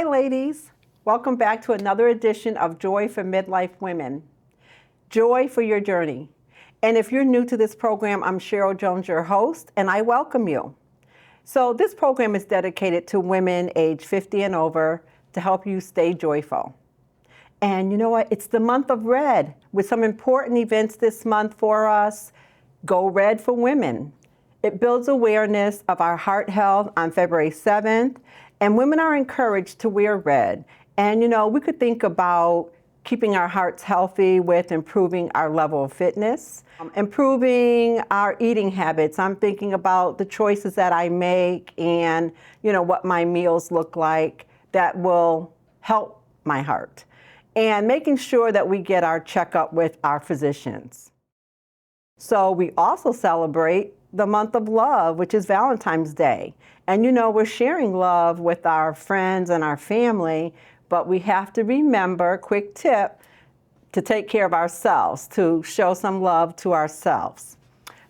Hi, ladies. Welcome back to another edition of Joy for Midlife Women. Joy for your journey. And if you're new to this program, I'm Cheryl Jones, your host, and I welcome you. So this program is dedicated to women age 50 and over to help you stay joyful. And you know what? It's the month of red with some important events this month for us. Go Red for Women. It builds awareness of our heart health on February 7th, and women are encouraged to wear red. And you know, we could think about keeping our hearts healthy with improving our level of fitness, improving our eating habits. I'm thinking about the choices that I make and, you know, what my meals look like that will help my heart. And making sure that we get our checkup with our physicians. So we also celebrate the month of love, which is Valentine's Day. And you know, we're sharing love with our friends and our family, but we have to remember, quick tip, to take care of ourselves, to show some love to ourselves.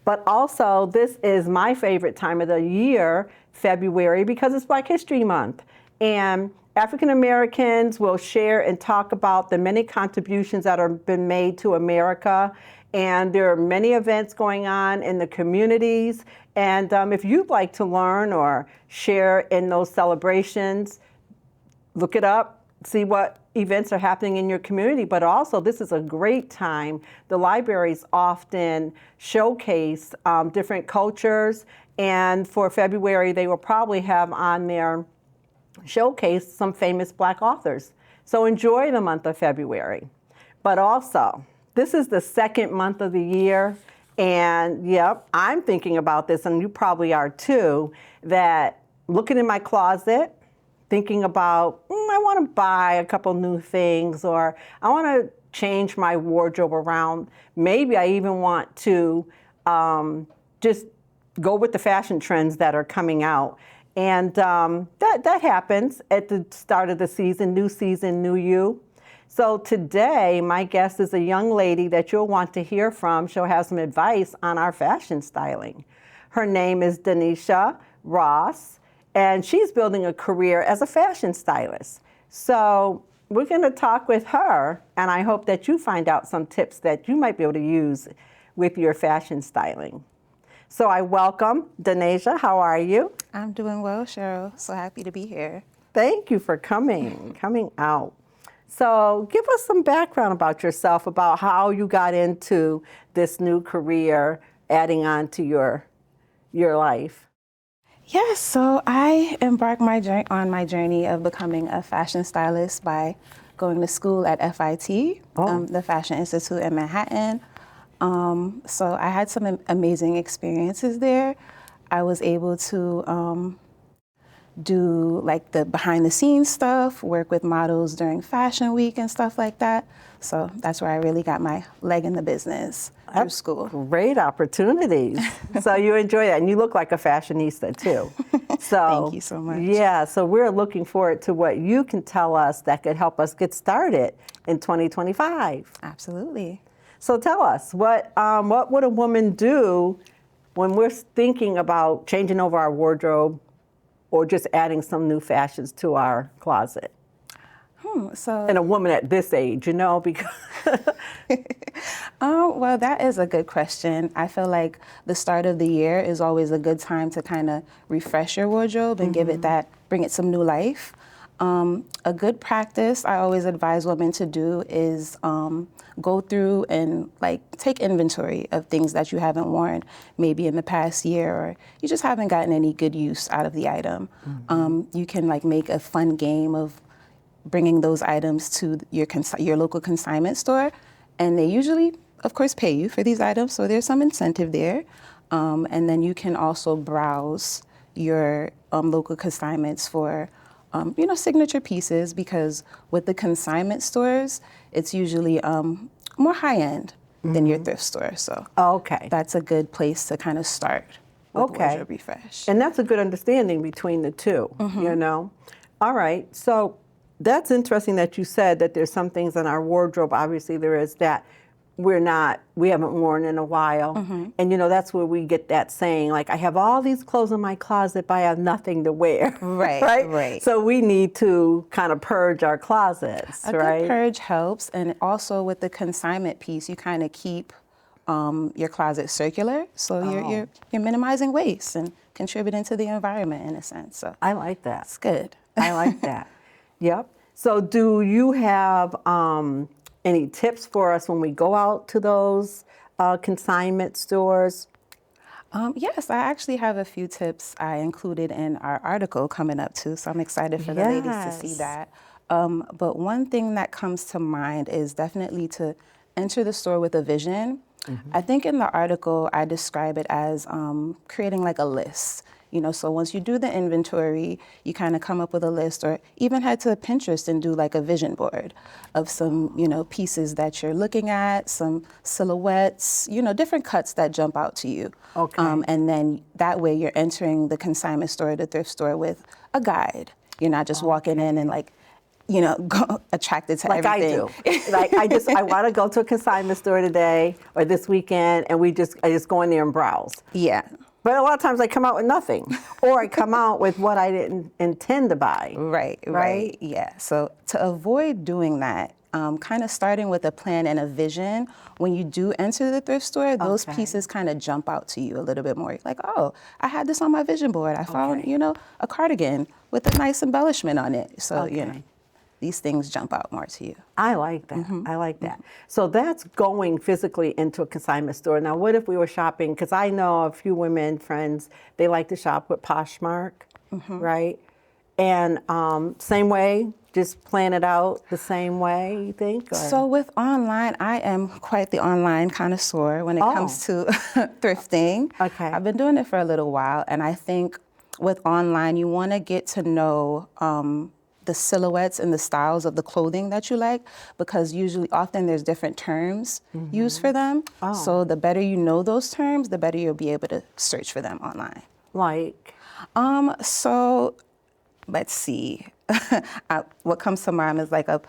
But also, this is my favorite time of the year, February, because it's Black History Month. And African Americans will share and talk about the many contributions that have been made to America. And there are many events going on in the communities. And if you'd like to learn or share in those celebrations, look it up, see what events are happening in your community. But also, this is a great time. The libraries often showcase different cultures. And for February, they will probably have on their showcase some famous Black authors. So enjoy the month of February. But also, this is the second month of the year, and yep, I'm thinking about this, and you probably are too, that looking in my closet, thinking about, I want to buy a couple new things, or I want to change my wardrobe around. Maybe I even want to just go with the fashion trends that are coming out. And that happens at the start of the season, new you. So today, my guest is a young lady that you'll want to hear from. She'll have some advice on our fashion styling. Her name is Danaisha Ross, and she's building a career as a fashion stylist. So we're going to talk with her, and I hope that you find out some tips that you might be able to use with your fashion styling. So I welcome Danaisha. How are you? I'm doing well, Cheryl. So happy to be here. Thank you for coming out. So give us some background about yourself, about how you got into this new career, adding on to your life. Yes, so I embarked on my journey of becoming a fashion stylist by going to school at FIT, the Fashion Institute in Manhattan. So I had some amazing experiences there. I was able to do like the behind the scenes stuff, work with models during Fashion Week and stuff like that. So that's where I really got my leg in the business through school. Great opportunities. So you enjoy that, and you look like a fashionista too. So thank you so much. Yeah, so we're looking forward to what you can tell us that could help us get started in 2025. Absolutely. So tell us, what would a woman do when we're thinking about changing over our wardrobe or just adding some new fashions to our closet? And a woman at this age, you know, because... Well, that is a good question. I feel like the start of the year is always a good time to kind of refresh your wardrobe and bring it some new life. A good practice I always advise women to do is go through and take inventory of things that you haven't worn maybe in the past year, or you just haven't gotten any good use out of the item. You can make a fun game of bringing those items to your local consignment store, and they usually, of course, pay you for these items, so there's some incentive there. And then you can also browse your local consignments for signature pieces, because with the consignment stores, it's usually more high-end than your thrift store. So that's a good place to kind of start with wardrobe refresh. And that's a good understanding between the two, you know? All right, so that's interesting that you said that there's some things in our wardrobe, obviously there is, that we haven't worn in a while. And that's where we get that saying, like, I have all these clothes in my closet, but I have nothing to wear. Right, right? right. So we need to kind of purge our closets, A right? good purge helps, and also with the consignment piece, you kind of keep your closet circular, so you're minimizing waste and contributing to the environment in a sense. So I like that. it's good. I like that. Yep. So do you have any tips for us when we go out to those consignment stores? Yes, I actually have a few tips I included in our article coming up too, so I'm excited for the ladies to see Yes. that. But one thing that comes to mind is definitely to enter the store with a vision. I think in the article I describe it as creating like a list. So once you do the inventory, you kind of come up with a list, or even head to Pinterest and do like a vision board of some, pieces that you're looking at, some silhouettes, different cuts that jump out to you. Okay. And then that way you're entering the consignment store, the thrift store with a guide. You're not just walking in and like, go attracted to Like everything. I do. Like I want to go to a consignment store today or this weekend, and I just go in there and browse. Yeah. But a lot of times I come out with nothing, or I come out with what I didn't intend to buy. Right. Yeah. So to avoid doing that, kind of starting with a plan and a vision, when you do enter the thrift store, those pieces kind of jump out to you a little bit more. Like, oh, I had this on my vision board. I found, a cardigan with a nice embellishment on it. So, these things jump out more to you. I like that. I like that. So that's going physically into a consignment store. Now, what if we were shopping? Because I know a few women friends, they like to shop with Poshmark, right? And same way, just plan it out the same way, you think? Or? So with online, I am quite the online connoisseur when it comes to thrifting. Okay. I've been doing it for a little while, and I think with online, you want to get to know the silhouettes and the styles of the clothing that you like, because often there's different terms used for them. So the better you know those terms, the better you'll be able to search for them online. Like? So let's see. What comes to mind is like a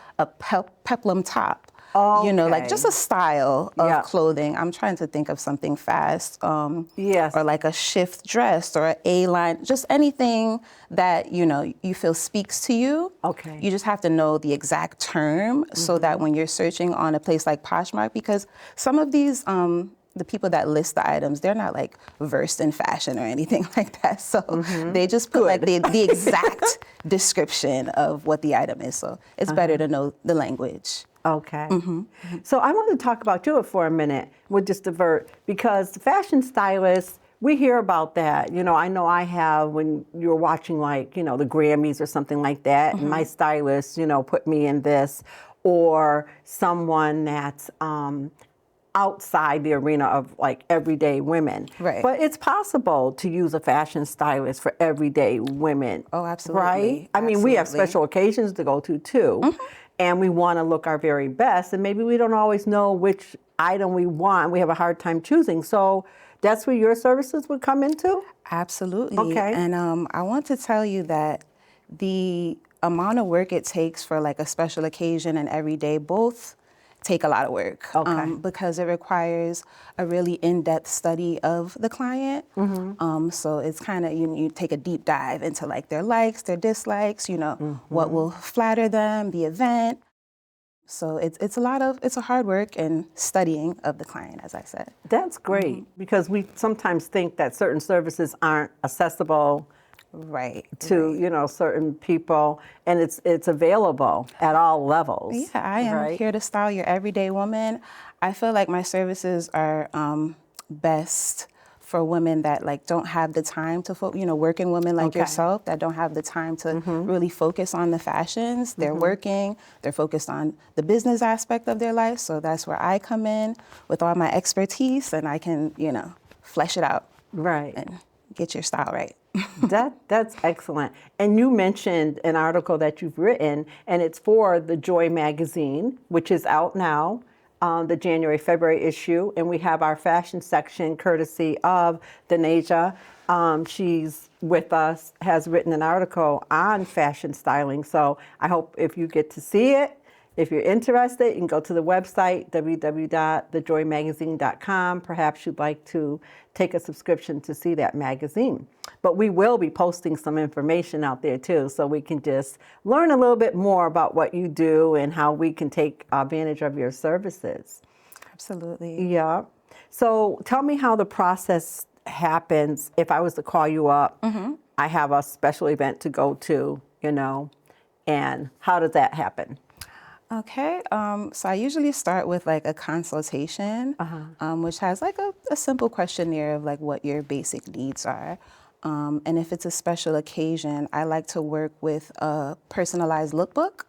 peplum top. Like just a style of clothing. I'm trying to think of something fast. Yes. Or like a shift dress or an A-line, just anything that, you feel speaks to you. Okay. You just have to know the exact term so that when you're searching on a place like Poshmark, because some of these, the people that list the items, they're not like versed in fashion or anything like that. So they just put like the exact description of what the item is. So it's better to know the language. Okay. So I want to talk about you for a minute. We'll just divert, because the fashion stylists, we hear about that. I know I have when you're watching like, the Grammys or something like that, and my stylist, put me in this, or someone that's outside the arena of like everyday women. Right. But it's possible to use a fashion stylist for everyday women. Oh, absolutely. Right? I mean, we have special occasions to go to too. And we want to look our very best, and maybe we don't always know which item we want. We have a hard time choosing. So that's where your services would come into? Absolutely. Okay. And I want to tell you that the amount of work it takes for like a special occasion and every day both take a lot of work, because it requires a really in-depth study of the client. So it's kind of, you take a deep dive into like their likes, their dislikes, what will flatter them, the event. So it's a hard work and studying of the client, as I said. That's great, because we sometimes think that certain services aren't accessible to certain people, and it's available at all levels. Yeah, I am here to style your everyday woman. I feel like my services are best for women that like don't have the time to working women like yourself that don't have the time to really focus on the fashions. They're working, they're focused on the business aspect of their life. So that's where I come in with all my expertise, and I can, flesh it out. Right. And get your style right. That's excellent. And you mentioned an article that you've written, and it's for the Joy magazine, which is out now, the January-February issue, and we have our fashion section courtesy of Danaisha. She's with us, has written an article on fashion styling. So I hope if you get to see it, If you're interested, you can go to the website, www.thejoymagazine.com. Perhaps you'd like to take a subscription to see that magazine. But we will be posting some information out there too, so we can just learn a little bit more about what you do and how we can take advantage of your services. Absolutely. Yeah. So tell me how the process happens. If I was to call you up, I have a special event to go to, and how does that happen? Okay, so I usually start with like a consultation, which has like a simple questionnaire of like what your basic needs are. And if it's a special occasion, I like to work with a personalized lookbook.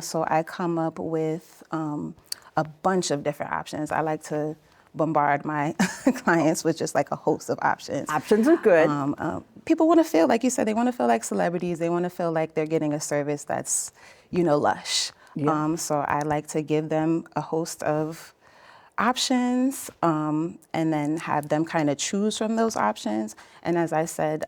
So I come up with a bunch of different options. I like to bombard my clients with just like a host of options. Options are good. People want to feel, like you said, they want to feel like celebrities. They want to feel like they're getting a service that's, lush. Yeah. So I like to give them a host of options and then have them kind of choose from those options. And as I said,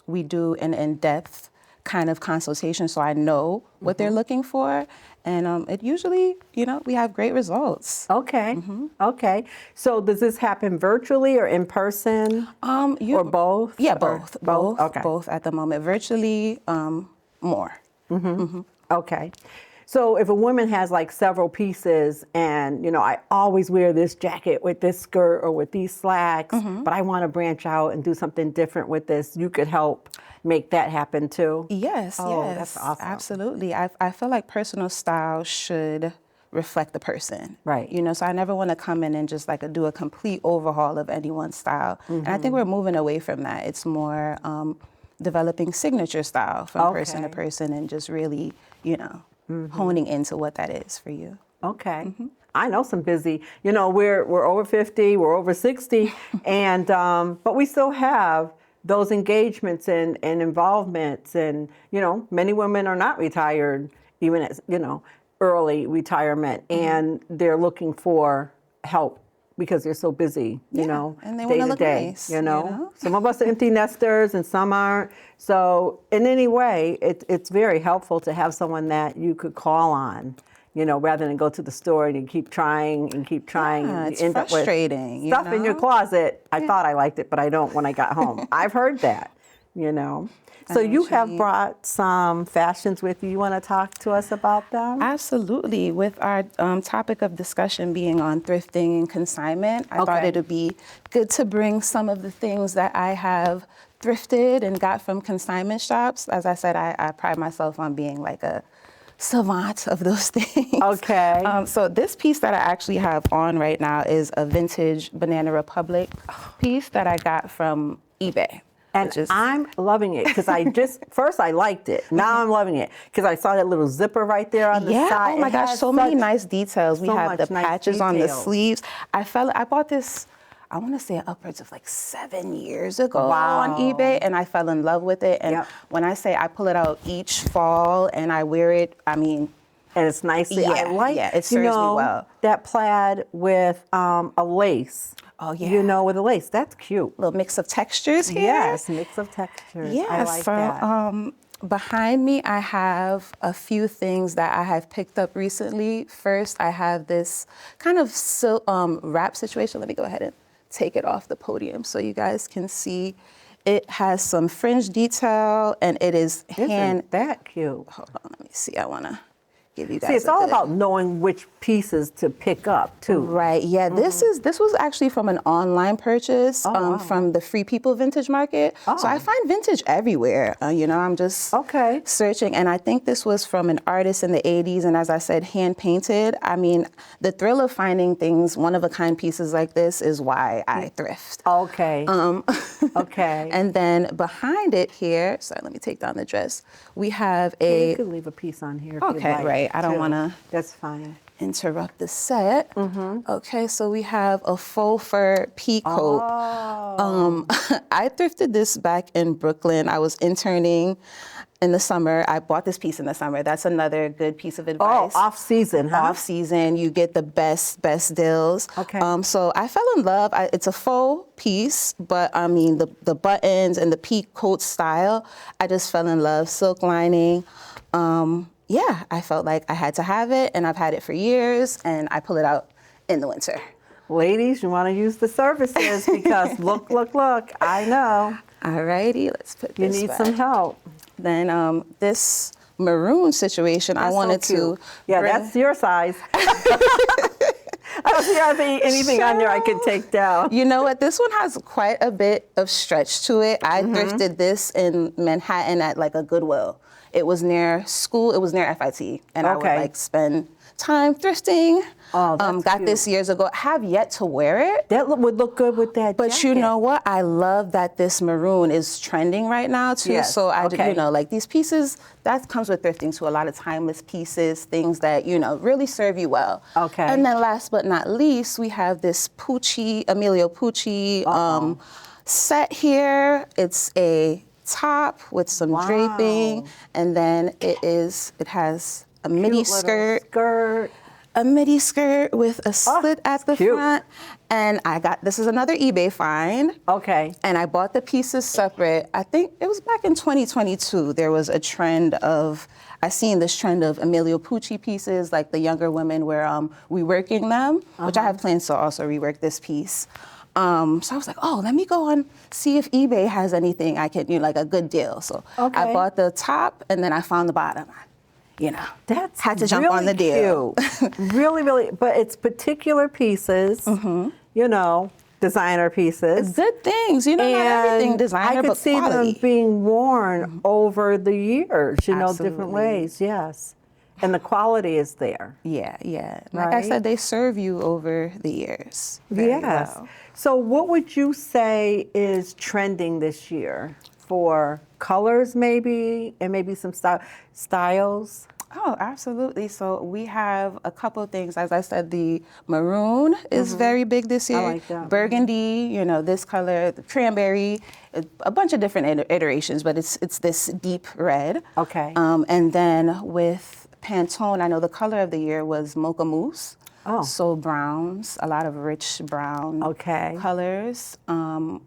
we do an in-depth kind of consultation so I know what they're looking for. And it usually, we have great results. Okay. Okay. So does this happen virtually or in person or both? Yeah, Or both. Both? Okay. Both at the moment. Virtually, more. Okay. So if a woman has like several pieces and, I always wear this jacket with this skirt or with these slacks, but I want to branch out and do something different with this, you could help make that happen too? Yes, yes. That's awesome. Absolutely. I feel like personal style should reflect the person. Right. So I never want to come in and just like do a complete overhaul of anyone's style. And I think we're moving away from that. It's more developing signature style from person to person and just really, honing into what that is for you. Okay. I know some busy, we're over 50, we're over 60, and but we still have those engagements and involvements, and many women are not retired, even at early retirement, and they're looking for help because they're so busy, and they day want to to look day. nice. Some of us are empty nesters and some aren't. So in any way, it's very helpful to have someone that you could call on, rather than go to the store and you keep trying and keep trying. Yeah, and it's you end frustrating. up with stuff in your closet. I thought I liked it, but I don't when I got home. I've heard that, So you have brought some fashions with you. You want to talk to us about them? Absolutely. With our topic of discussion being on thrifting and consignment, I thought it would be good to bring some of the things that I have thrifted and got from consignment shops. As I said, I pride myself on being like a savant of those things. Okay. So this piece that I actually have on right now is a vintage Banana Republic piece that I got from eBay. And I'm loving it because first I liked it. Now I'm loving it because I saw that little zipper right there on the side. Oh my gosh, so many nice details. We have the patches on the sleeves. I bought this, I want to say upwards of like 7 years ago on eBay, and I fell in love with it. And when I say I pull it out each fall and I wear it, I mean, and it's nicely. I like, it serves me well. That plaid with a lace. Oh yeah. With a lace. That's cute. Little mix of textures here. Yes, mix of textures. Yeah, I like that. Behind me, I have a few things that I have picked up recently. First, I have this kind of wrap situation. Let me go ahead and take it off the podium so you guys can see. It has some fringe detail, and it is Isn't that cute? Hold on, let me see. I want to give you guys. See, it's all about knowing which pieces to pick up too. Right. Yeah. This was actually from an online purchase from the Free People Vintage Market. So I find vintage everywhere. I'm just searching, and I think this was from an artist in the '80s, and as I said, hand painted. I mean, the thrill of finding things, one of a kind pieces like this, is why I thrift. Okay. Okay. And then behind it here, sorry, let me take down the dress. We have a. You could leave a piece on here. If you'd like. Right. I don't want to. That's fine. Interrupt the set. Okay, so we have a faux fur pea coat. I thrifted this back in Brooklyn. I was interning in the summer. I bought this piece in the summer. That's another good piece of advice. Oh, off season, huh? Off season, you get the best deals. Okay. So I fell in love. It's a faux piece, but I mean the buttons and the pea coat style. I just fell in love. Silk lining. yeah, I felt like I had to have it, and I've had it for years, and I pull it out in the winter. Ladies, you want to use the services because look, I know. Alrighty, let's put You this need back. some help. Then this maroon situation, I That's wanted so cute. to Yeah, bring- that's your size. I don't see anything on there I can take down. You know what? This one has quite a bit of stretch to it. I thrifted this in Manhattan at like a Goodwill. It was near school. It was near FIT, and I would Okay. like spend time thrifting. Oh, that's got cute. this years ago. Have yet to wear it. That would look good with that But jacket. you know what? I love that this maroon is trending right now too. Yes, So okay. you know, like these pieces, that comes with thrifting too. A lot of timeless pieces, things that, you know, really serve you well. Okay. And then last but not least, we have this Emilio Pucci set here. It's a top with some Wow. draping, and then it has a midi Cute little skirt. A midi skirt with a slit at the cute. front. And this is another eBay find. Okay. And I bought the pieces separate. I think it was back in 2022. There was a trend I seen this trend of Emilio Pucci pieces, like the younger women were reworking them, which I have plans to also rework this piece. So I was like, oh, let me go and see if eBay has anything I can, like a good deal. So Okay. I bought the top and then I found the bottom. You know, That's had to jump really on the deal. Cute. Really, but it's particular pieces, you know, designer pieces. Good things, you know, not everything designer, I could but see quality. them being worn over the years, you know, different Absolutely. ways, yes. And the quality is there. Yeah. Like I Right? said, they serve you over the years. Very Yes. well. So what would you say is trending this year for colors maybe, and maybe some styles? Oh, absolutely. So we have a couple of things. As I said, the maroon is very big this year. like that. Burgundy, you know, this color, the cranberry, a bunch of different iterations, but it's this deep red. Okay. And then with Pantone, I know the color of the year was Mocha Mousse. Oh. So browns, a lot of rich brown Okay. colors.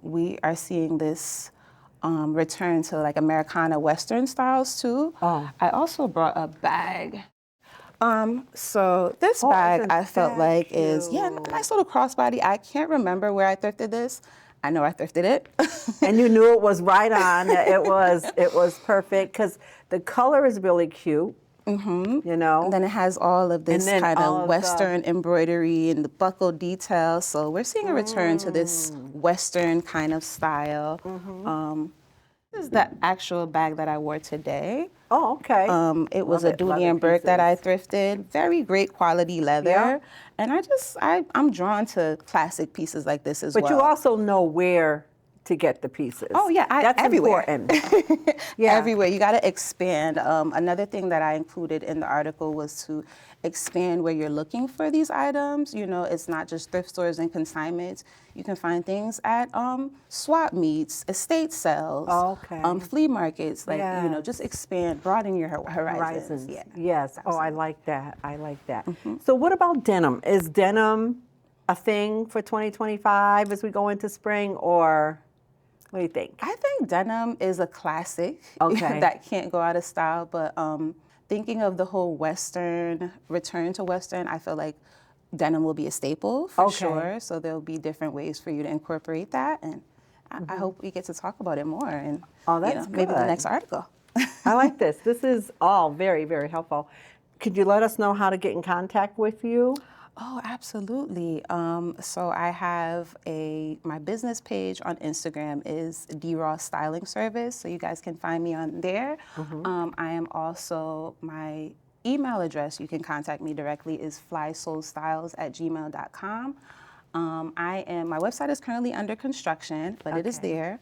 We are seeing this return to like Americana Western styles too. Oh. I also brought a bag. So this Oh, bag isn't I felt that like is, yeah, cute? nice little crossbody. I can't remember where I thrifted this. I know I thrifted it. And you knew it was right on. It was perfect because the color is really cute. You know. And then it has all of this then kind all of of Western embroidery and the buckle detail. So we're seeing a return to this Western kind of style. This is the actual bag that I wore today. Oh, okay. It was Love a it. Dooney Leather and Burke that I pieces. thrifted. Very great quality leather. Yeah. And I'm drawn to classic pieces like this as But well. you also know where to get the pieces. Oh, yeah, that's everywhere. important. Yeah. Everywhere. You got to expand. Another thing that I included in the article was to expand where you're looking for these items. You know, it's not just thrift stores and consignments. You can find things at swap meets, estate sales, Okay. flea markets. Like, you know, Yes. just expand, broaden your horizons. Yeah. Yes. Oh, I like that. So what about denim? Is denim a thing for 2025 as we go into spring, or what do you think? I think denim is a classic Okay. that can't go out of style, but thinking of the whole Western, return to Western, I feel like denim will be a staple for Okay. sure. So there'll be different ways for you to incorporate that. And I hope we get to talk about it more and Oh, that's maybe the good. next article. I like this. This is all very, very helpful. Could you let us know how to get in contact with you? Oh, absolutely. So I have my business page on Instagram is D Ross Styling Service. So you guys can find me on there. I am also, my email address, you can contact me directly, is flysoulstyles@gmail.com. My website is currently under construction, but it is Okay. there.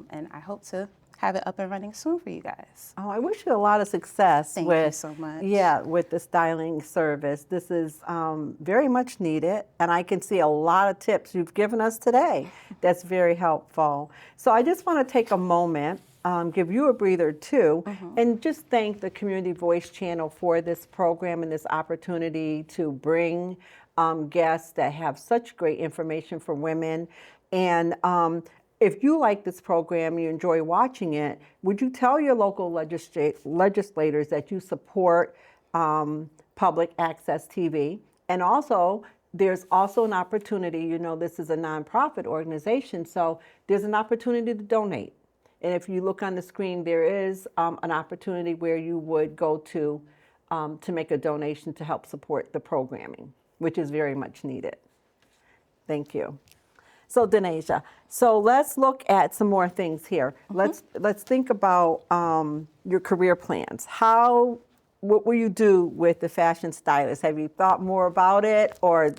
And I hope to have it up and running soon for you guys. Oh, I wish you a lot of success Thank with you so much. Yeah, with the styling service. This is very much needed, and I can see a lot of tips you've given us today. That's very helpful. So I just want to take a moment, give you a breather too, and just thank the Community Voice Channel for this program and this opportunity to bring guests that have such great information for women. And if you like this program, you enjoy watching it, would you tell your local legislators that you support public access TV? And also, there's also an opportunity, you know, this is a nonprofit organization, so there's an opportunity to donate. And if you look on the screen, there is an opportunity where you would go to make a donation to help support the programming, which is very much needed. Thank you. So Danaisha, so let's look at some more things here. Let's think about your career plans. What will you do with the fashion stylist? Have you thought more about it, or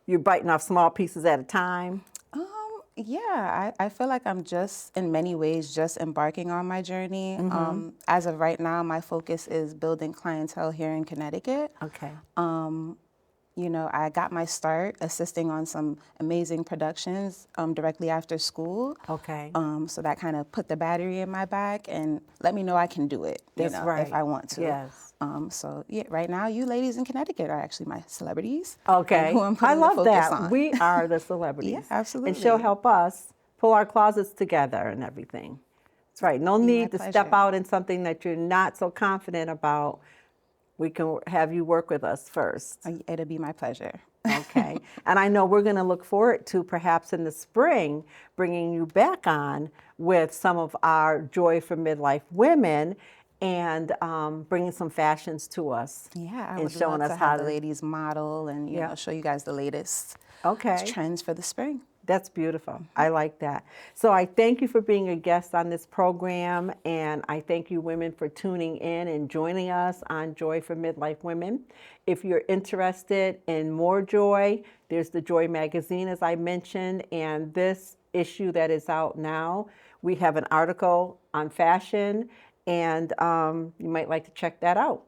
you're biting off small pieces at a time? Yeah, I feel like I'm just, in many ways, just embarking on my journey. As of right now, my focus is building clientele here in Connecticut. Okay. You know, I got my start assisting on some amazing productions directly after school. Okay. So that kind of put the battery in my back and let me know I can do it, That's right. if I want to. Yes. So yeah, right now, you ladies in Connecticut are actually my celebrities. Okay. Who I'm I putting love the focus that. on. We are the celebrities. Yeah, absolutely. And she'll help us pull our closets together and everything. That's right. No need to step pleasure. out in something that you're not so confident about. We can have you work with us first. It'll be my pleasure. Okay. And I know we're going to look forward to perhaps in the spring bringing you back on with some of our Joy for Midlife women and bringing some fashions to us. Yeah, I and would showing love us to how have the ladies model and you know show you guys the latest trends for the spring. That's beautiful. I like that. So I thank you for being a guest on this program, and I thank you women for tuning in and joining us on Joy for Midlife Women. If you're interested in more Joy, there's the Joy magazine, as I mentioned, and this issue that is out now, we have an article on fashion, and you might like to check that out.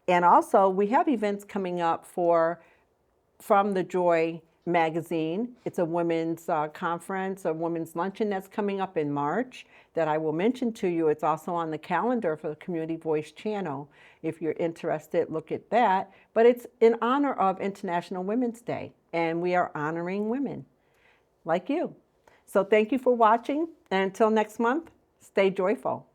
And also, we have events coming up from the Joy magazine. It's a women's conference, a women's luncheon that's coming up in March that I will mention to you. It's also on the calendar for the Community Voice channel. If you're interested, look at that. But it's in honor of International Women's Day, and we are honoring women like you. So thank you for watching, and until next month, stay joyful.